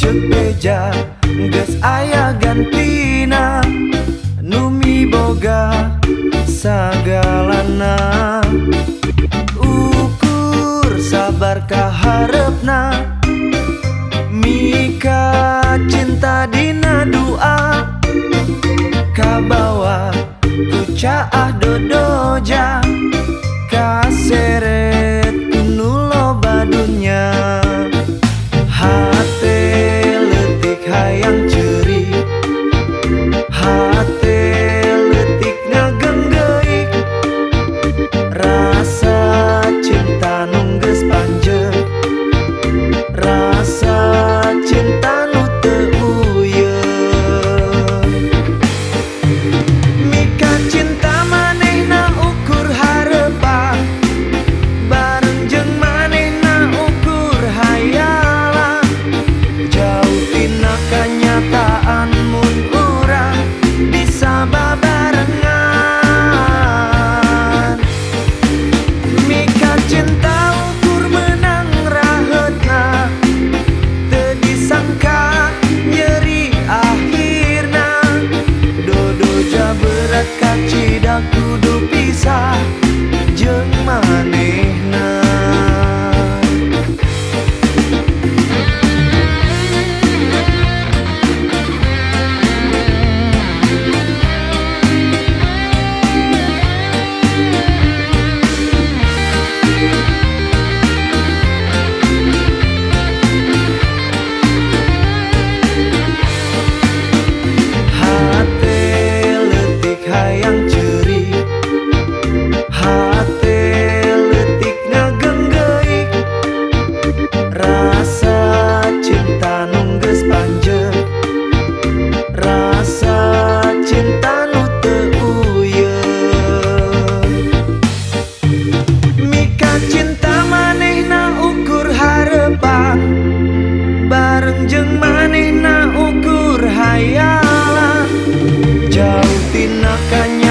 cek beja geus aya gantina, numi boga sagalana. Ukur sabar kaharepna, mika cinta dina doa, kabawa ku caah dodoja, kaseret nu loba dunya. Hate leutik hayang ceuri, hate leutik ngagenggeik, rasa cinta nu geus panjeuh, rasa cinta nu teu uyeuh. Mika cinta manehna ukur harepan, bareng jeung manehna ukur hayalan. Jauh tina kanyataan mun urang bisa babarengan. Mika cinta ukur menang raheutna, teu disangka nyeri akhirna. Dodoja berat kacida kudu pisah jeung manehna. Hate leutik hayang ceuri, hate leutik ngagenggeik, rasa cinta nu geus panjeuh, rasa cinta nu teu uyeuh. Mika cinta manehna ukur harepan, bareng jeung manehna ukur hayalan. Jauh tina kanya